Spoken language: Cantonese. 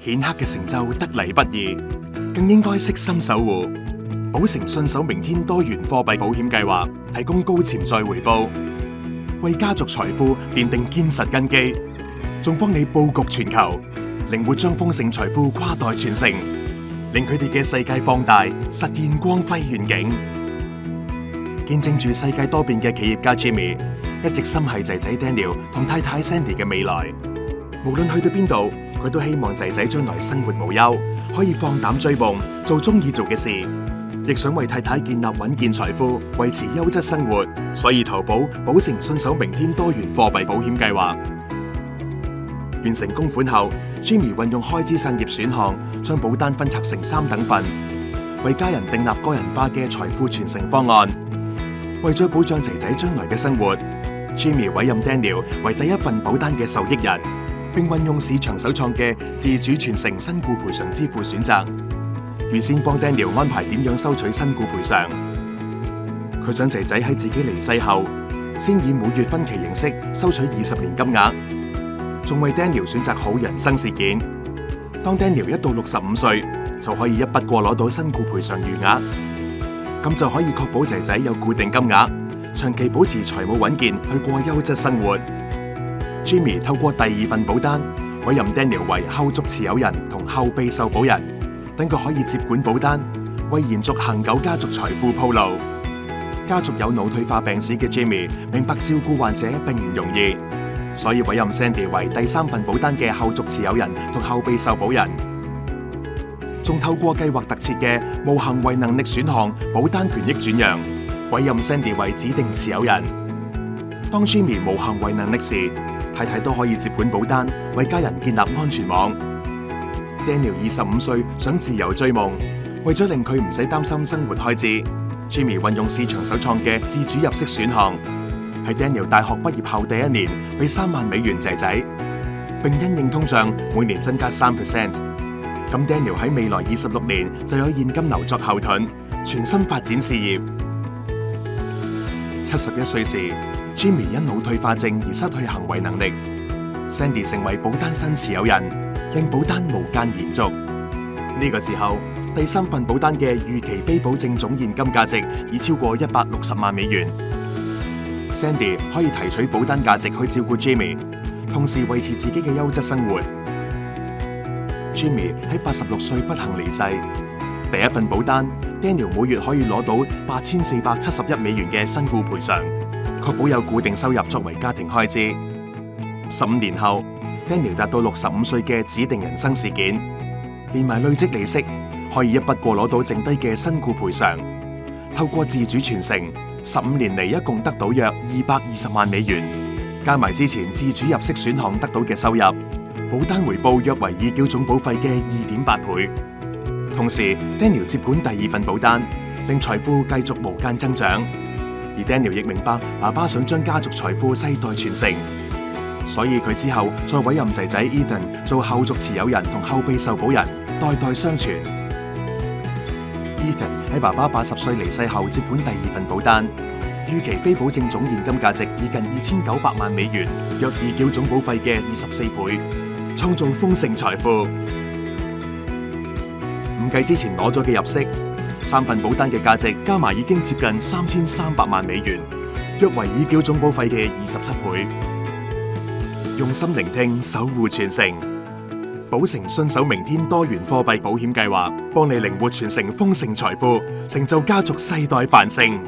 顯赫嘅成就得嚟不易，更應該悉心守護。寶城信守明天多元貨幣保險計劃提供高潛在回報，為家族財富奠定堅實根基，仲幫你佈局全球，靈活將豐盛財富跨代傳承，令佢哋嘅世界放大，實現光輝願景。見證住世界多變嘅企業家 Jimmy， 一直心繫仔仔 Daniel 同太太 Sandy 嘅未來。無論去到邊度，佢都希望仔仔將來生活無憂，可以放膽追夢，做中意做嘅事。亦想為太太建立穩健財富，維持優質生活，所以投保寶城信守明天多元貨幣保險計劃。完成供款後 ，Jimmy 運用開支散業選項，將保單分拆成3等份，為家人訂立個人化嘅財富傳承方案。為咗保障仔仔將來嘅生活 ，Jimmy 委任 Daniel 為第一份保單嘅受益人，並運用市場首創嘅自主傳承身故賠償支付選擇。預先幫 Daniel 安排點樣收取身故賠償。佢想仔仔喺自己離世後，先以每月分期形式收取20年金額，仲為 Daniel 選擇好人生事件。當 Daniel 一到65歲，就可以一筆過攞到身故賠償餘額，咁就可以確保仔仔有固定金額，長期保持財務穩健去過優質生活。Jimmy 透過第2份保單，委任 Daniel 為後續持有人同後備受保人。等佢可以接管保單，為延續恒久家族財富鋪路。家族有腦退化病史嘅 Jimmy 明白照顧患者並唔容易，所以委任 Sandy 為第3份保單嘅後續持有人同後備受保人。仲透過計劃特設嘅無行為能力選項保單權益轉讓，委任 Sandy 為指定持有人。當 Jimmy 無行為能力時，太太都可以接管保單，為家人建立安全網。Daniel 25歲，想自由追夢，為咗令佢唔使擔心生活開支 ，Jimmy 運用市場首創嘅自主入息選項，喺 Daniel 大學畢業後第1年俾3萬美元仔仔，並因應通脹每年增加3%。咁 Daniel 喺未來26年就有現金流作後盾，全心發展事業。71歲時 ，Jimmy 因腦退化症而失去行為能力 ，Sandy 成為保單新持有人。令保單無間延續。呢個時候，第3份保單嘅預期非保證總現金價值已超過160萬美元。Sandy 可以提取保單價值去照顧 Jimmy， 同時維持自己嘅優質生活。Jimmy 喺86歲不幸離世。第1份保單 ，Daniel 每月可以攞到8471美元嘅身故賠償，確保有固定收入作為家庭開支。15年後，Daniel 達到65歲嘅指定人生事件，連埋累積利息，可以一筆過攞到剩低嘅身故賠償。透過自主傳承，15年嚟一共得到約220萬美元，加埋之前自主入息選項得到嘅收入，保單回報約為已繳總保費嘅2.8倍。同時 ，Daniel 接管第2份保單，令財富繼續無間增長。而 Daniel 亦明白爸爸想將家族財富世代傳承。所以佢之後再委任仔仔 Ethan 做後續持有人同後備受保人，代代相傳。Ethan 喺爸爸80歲離世後接管第2份保單，預期非保證總現金價值已近2900萬美元，約已繳總保費嘅24倍，創造豐盛財富。唔計之前攞咗嘅入息，3份保單嘅價值加埋已經接近3300萬美元，約為已繳總保費嘅27倍。用心聆聽，守護傳承，寶城信守明天多元貨幣保險計劃，幫你靈活傳承豐盛財富，成就家族世代繁盛。